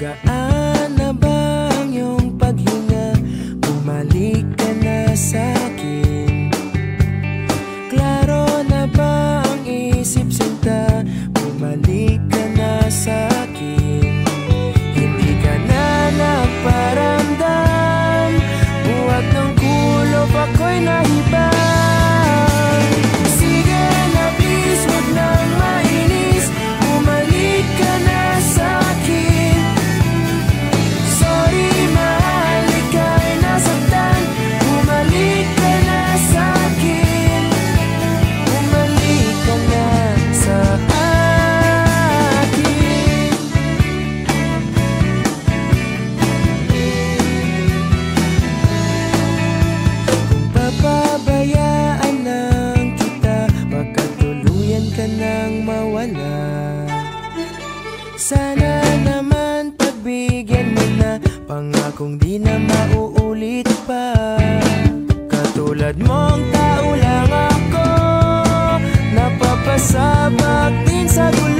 Magaan na ba ang iyong paghinga? Bumalik ka na sa'kin. Klaro na ba ang isip sinta? Bumalik ka na sa'kin. Hindi ka na nagparamdam, buwag ng kulop ako'y nahibang. Sige na please, huwag nang mainis, bumalik ka na sa'kin. Sorry mahal, ika'y nasaktan, bumalik ka na sa'kin. Bumalik ka na sa akin. Kung papabayaan lang kita, baka tuluyan ka nang mawala. Sana naman pagbigyan mo na, pangakong di na mauulit pa. Katulad mong tao lang ako, napapasabak din sa gulo.